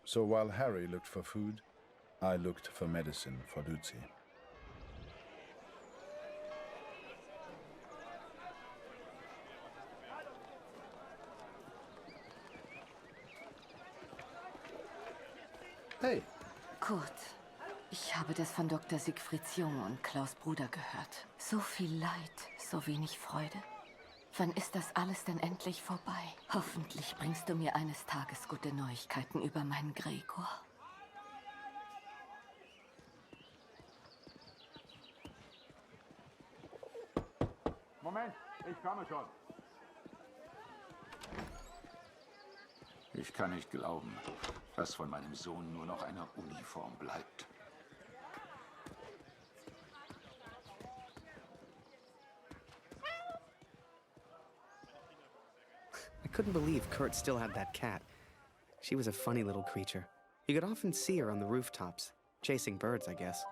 So while Harry looked for food, I looked for medicine for Lucy. Hey. Kurt, ich habe das von Dr. Siegfrieds Jung und Klaus' Bruder gehört. So viel Leid, so wenig Freude. Wann ist das alles denn endlich vorbei? Hoffentlich bringst du mir eines Tages gute Neuigkeiten über meinen Gregor. Moment, ich komme schon. Ich kann nicht glauben, dass von meinem Sohn nur noch eine Uniform bleibt. I couldn't believe Kurt still had that cat. She was a funny little creature. You could often see her on the rooftops, chasing birds, I guess.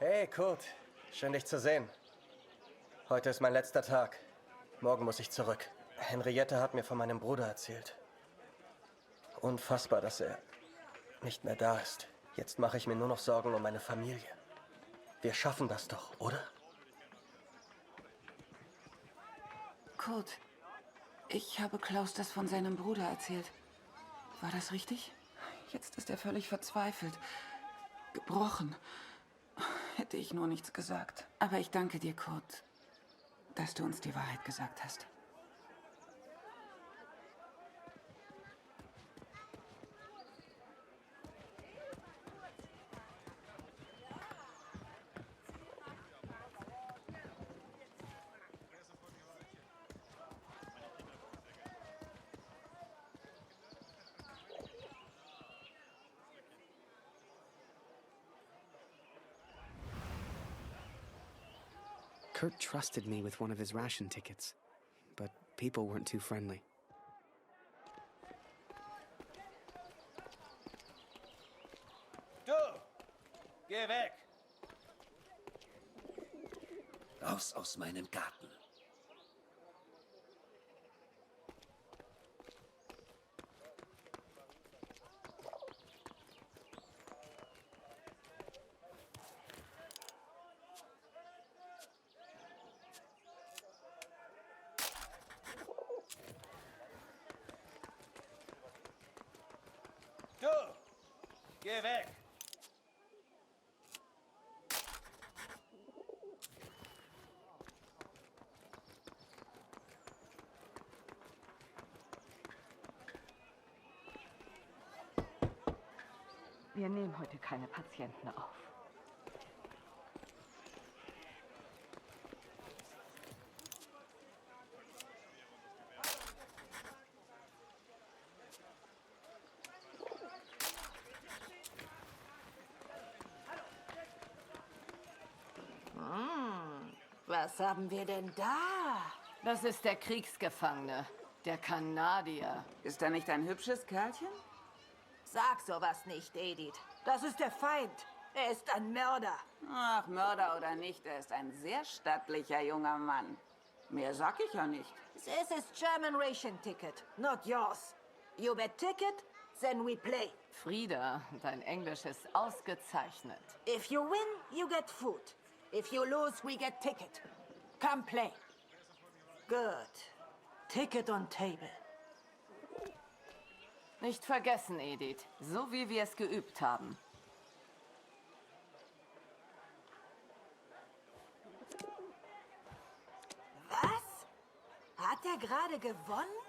Hey Kurt, schön dich zu sehen. Heute ist mein letzter Tag. Morgen muss ich zurück. Henriette hat mir von meinem Bruder erzählt. Unfassbar, dass er nicht mehr da ist. Jetzt mache ich mir nur noch Sorgen um meine Familie. Wir schaffen das doch, oder? Kurt, ich habe Klaus das von seinem Bruder erzählt. War das richtig? Jetzt ist er völlig verzweifelt. Gebrochen. Hätte ich nur nichts gesagt. Aber ich danke dir, Kurt, dass du uns die Wahrheit gesagt hast. Kurt trusted me with one of his ration tickets, but people weren't too friendly. Du! Geh weg! Raus aus meinem Garten. Du! Geh weg! Wir nehmen heute keine Patienten auf. Was haben wir denn da? Das ist der Kriegsgefangene, der Kanadier. Ist er nicht ein hübsches Kerlchen? Sag sowas nicht, Edith. Das ist der Feind. Er ist ein Mörder. Ach, Mörder oder nicht, er ist ein sehr stattlicher junger Mann. Mehr sag ich ja nicht. This is German Ration Ticket, not yours. You bet ticket, then we play. Frieda, dein Englisch ist ausgezeichnet. If you win, you get food. If you lose, we get ticket. Come play. Good. Ticket on table. Nicht vergessen, Edith. So wie wir es geübt haben. Was? Hat er gerade gewonnen?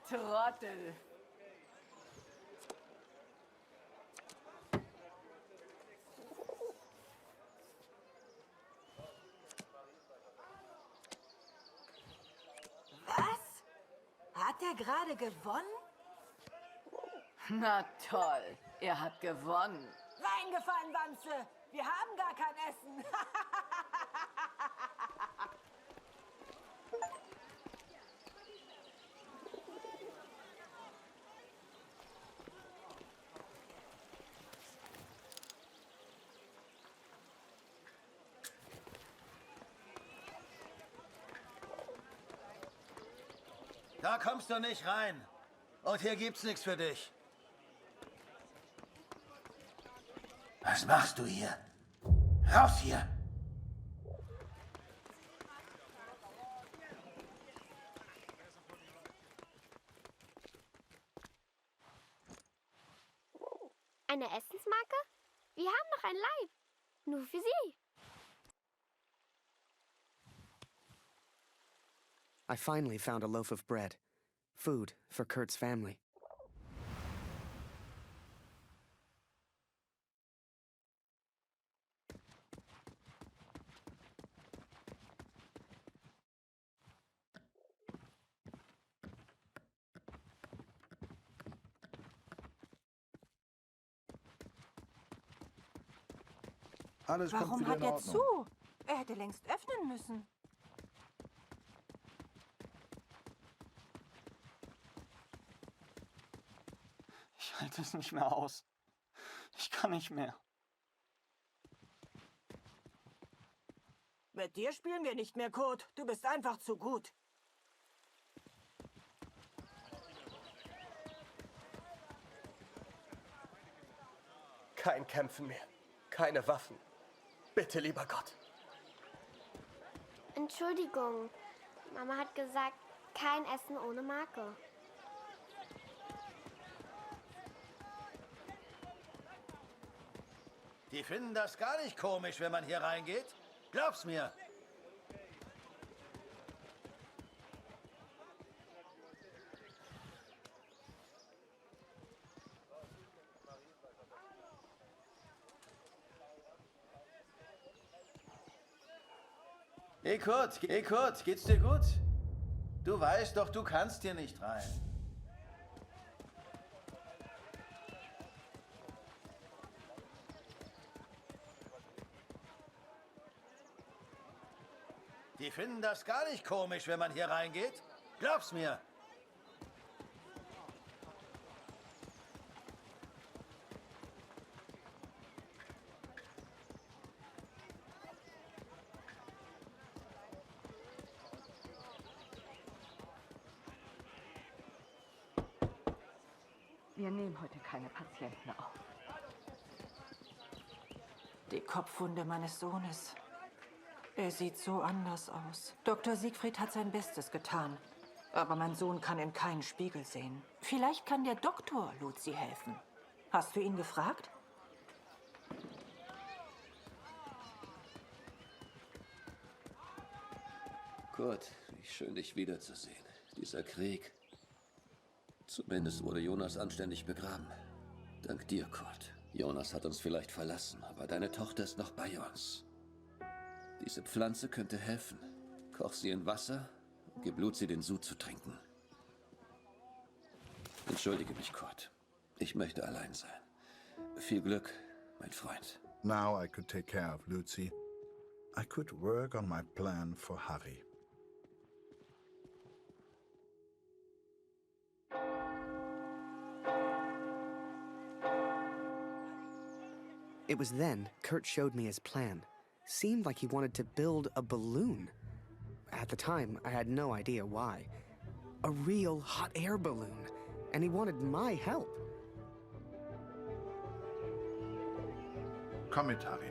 Trottel. Was? Hat er gerade gewonnen? Na toll, er hat gewonnen. Reingefallen, Wanze! Wir haben gar kein Essen! Da kommst du nicht rein. Und hier gibt's nichts für dich. Was machst du hier? Raus hier! Eine Essensmarke? Wir haben noch ein Leib. Nur für Sie. I finally found a loaf of bread. Food for Kurt's family. Alles kommt Warum wieder hat in er Ordnung. zu? Er hätte längst öffnen müssen. Ich halte es nicht mehr aus. Ich kann nicht mehr. Mit dir spielen wir nicht mehr, Kurt. Du bist einfach zu gut. Kein Kämpfen mehr. Keine Waffen. Bitte, lieber Gott. Entschuldigung. Mama hat gesagt, kein Essen ohne Marke. Die finden das gar nicht komisch, wenn man hier reingeht. Glaub's mir. Hey Kurt, geht's dir gut? Du weißt doch, du kannst hier nicht rein. Die finden das gar nicht komisch, wenn man hier reingeht. Glaub's mir. Wir nehmen heute keine Patienten auf. Die Kopfwunde meines Sohnes. Er sieht so anders aus. Dr. Siegfried hat sein Bestes getan. Aber mein Sohn kann in keinen Spiegel sehen. Vielleicht kann der Doktor Luzi helfen. Hast du ihn gefragt? Kurt, wie schön, dich wiederzusehen. Dieser Krieg. Zumindest wurde Jonas anständig begraben. Dank dir, Kurt. Jonas hat uns vielleicht verlassen, aber deine Tochter ist noch bei uns. Diese Pflanze könnte helfen. Koch sie in Wasser und gib Luzi den Sud zu trinken. Entschuldige mich, Kurt. Ich möchte allein sein. Viel Glück, mein Freund. Now I could take care of Lucy. I could work on my plan for Harry. It was then Kurt showed me his plan, seemed like he wanted to build a balloon. At the time, I had no idea why. A real hot air balloon, and he wanted my help. Komm mit, Harry.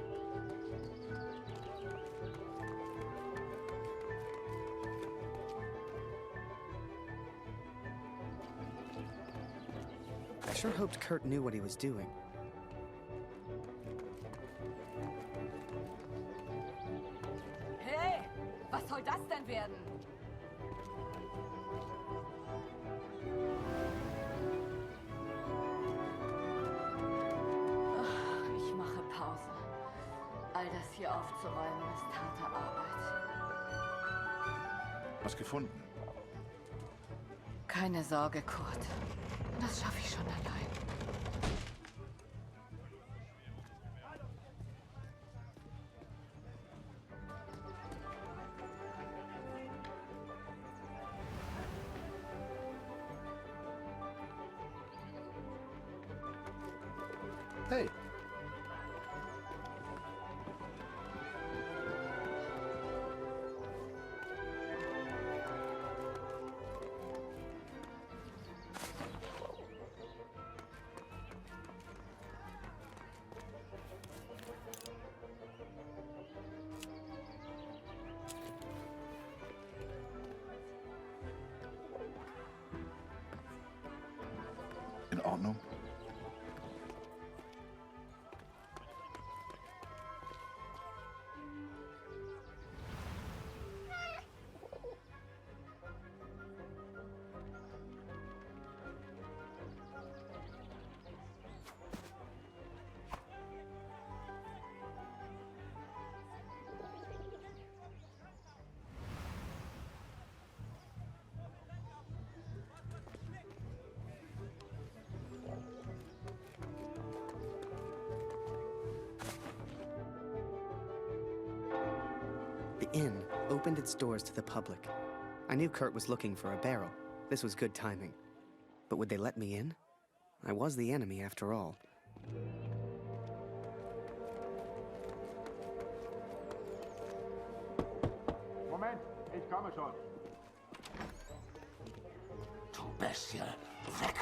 I sure hoped Kurt knew what he was doing. Hey, was soll das denn werden? Ich mache Pause. All das hier aufzuräumen ist harte Arbeit. Was gefunden? Keine Sorge, Kurt. Das schaffe ich schon allein. Hey. In Ordnung? The inn opened its doors to the public. I knew Kurt was looking for a barrel. This was good timing. But would they let me in? I was the enemy after all. Moment, ich komme schon. Du Bestie, weg!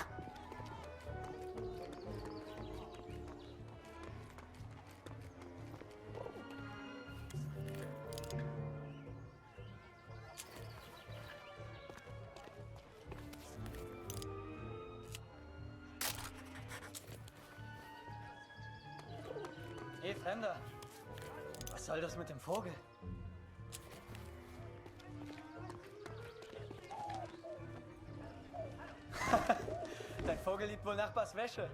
Hey, Fremder. Was soll das mit dem Vogel? Dein Vogel liebt wohl Nachbars Wäsche.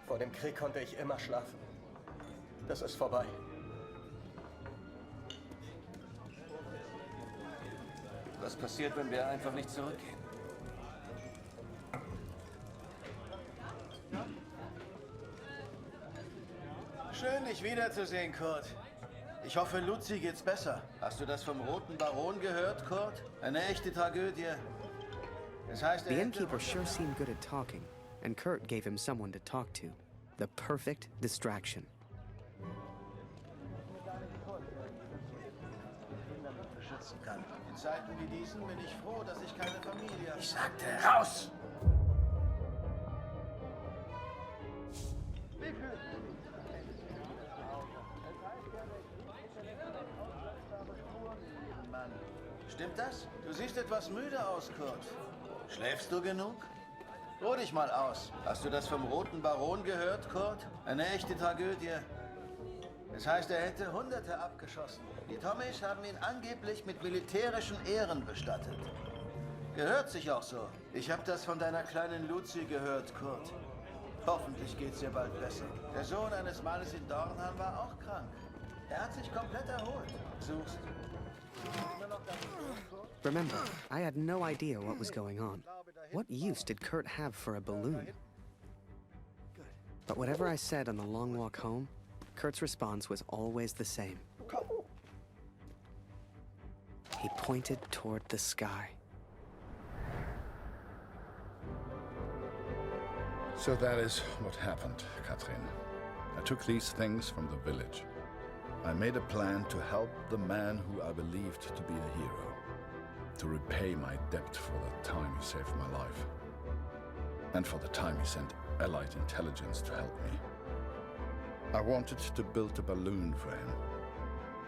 Vor dem Krieg konnte ich immer schlafen. Das ist vorbei. Was passiert, wenn wir einfach nicht zurückgehen? Schön, dich wiederzusehen, Kurt. Ich hoffe, Luzi geht's besser. Hast du das vom Roten Baron gehört, Kurt? Eine echte Tragödie. Das heißt, The innkeeper sure seemed good at talking, and Kurt gave him someone to talk to. The perfect distraction. beschützen kann. In Zeiten wie diesen bin ich froh, dass ich keine Familie habe. Ich sagte, raus! Stimmt das? Du siehst etwas müde aus, Kurt. Schläfst du genug? Ruh dich mal aus. Hast du das vom Roten Baron gehört, Kurt? Eine echte Tragödie. Es heißt, er hätte Hunderte abgeschossen. Die Tommies haben ihn angeblich mit militärischen Ehren bestattet. Gehört sich auch so. Ich habe das von deiner kleinen Lucy gehört, Kurt. Hoffentlich geht's ihr bald besser. Der Sohn eines Mannes in Dornheim war auch krank. Er hat sich komplett erholt. Suchst. Remember, I had no idea what was going on. What use did Kurt have for a balloon? But whatever I said on the long walk home, Kurt's response was always the same. He pointed toward the sky. So that is what happened, Katrin. I took these things from the village. I made a plan to help the man who I believed to be a hero, to repay my debt for the time he saved my life, and for the time he sent Allied intelligence to help me. I wanted to build a balloon for him.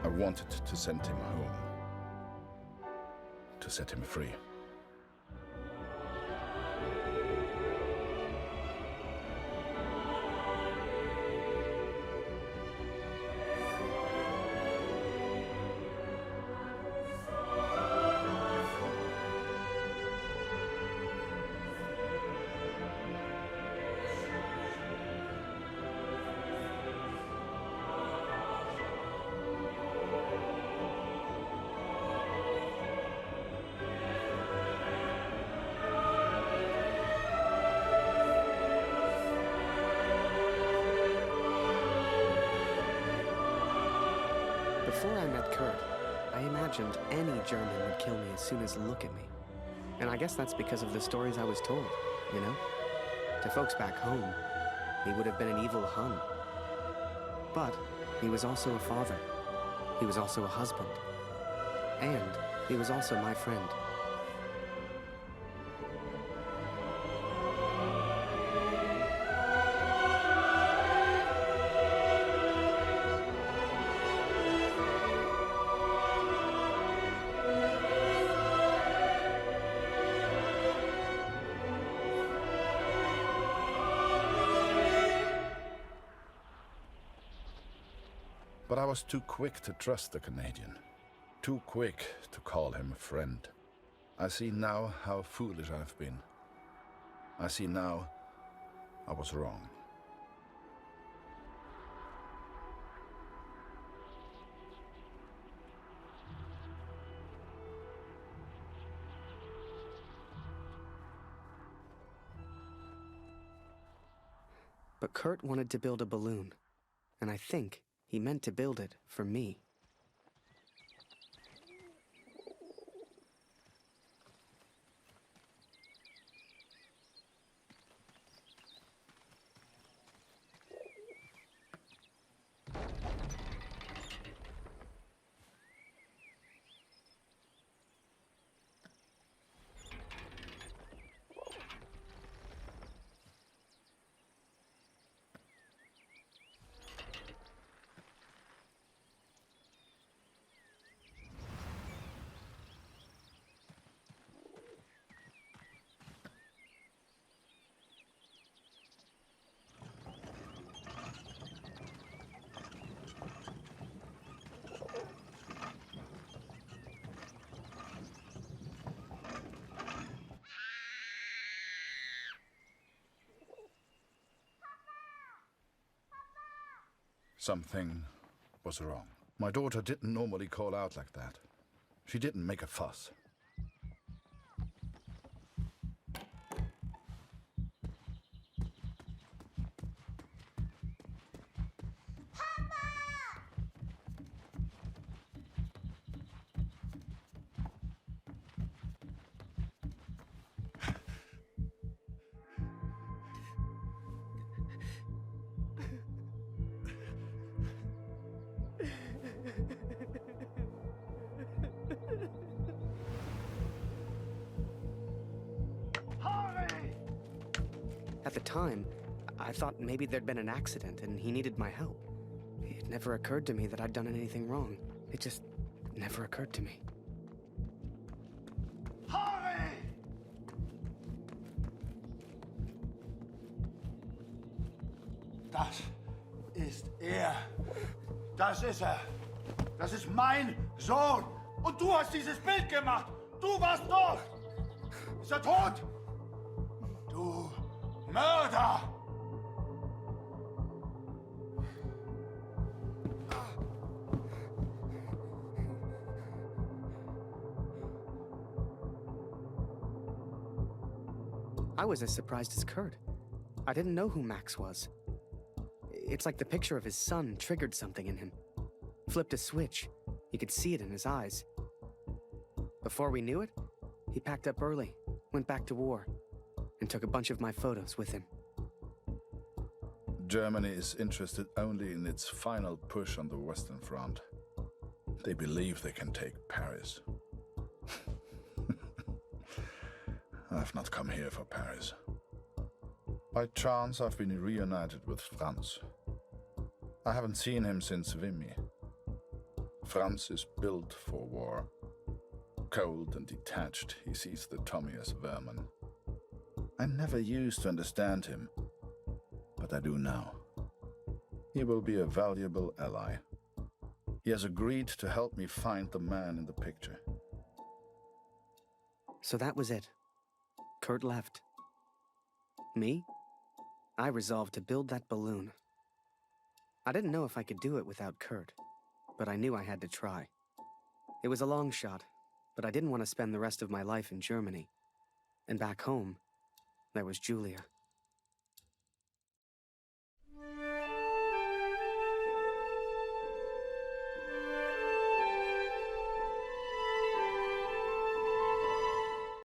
I wanted to send him home, to set him free. Before I met Kurt, I imagined any German would kill me as soon as look at me. And I guess that's because of the stories I was told, you know? To folks back home, he would have been an evil Hun. But he was also a father. He was also a husband. And he was also my friend. But I was too quick to trust the Canadian. Too quick to call him a friend. I see now how foolish I've been. I see now I was wrong. But Kurt wanted to build a balloon, and I think he meant to build it for me. Something was wrong. My daughter didn't normally call out like that. She didn't make a fuss. At the time, I thought maybe there'd been an accident and he needed my help. It never occurred to me that I'd done anything wrong. It just never occurred to me. Das ist er. Das ist er. Das ist mein Sohn. Und du hast dieses Bild gemacht. Du warst dort. Ist er tot? Du Mörder! I was as surprised as Kurt. I didn't know who Max was. It's like the picture of his son triggered something in him. Flipped a switch. You could see it in his eyes. Before we knew it, he packed up early, went back to war, and took a bunch of my photos with him. Germany is interested only in its final push on the Western Front. They believe they can take Paris. I've not come here for Paris. By chance, I've been reunited with Franz. I haven't seen him since Vimy. Franz is built for war. Cold and detached, he sees the Tommy as vermin. I never used to understand him, but I do now. He will be a valuable ally. He has agreed to help me find the man in the picture. So that was it. Kurt left. Me? I resolved to build that balloon. I didn't know if I could do it without Kurt, but I knew I had to try. It was a long shot, but I didn't want to spend the rest of my life in Germany. And back home, there was Julia.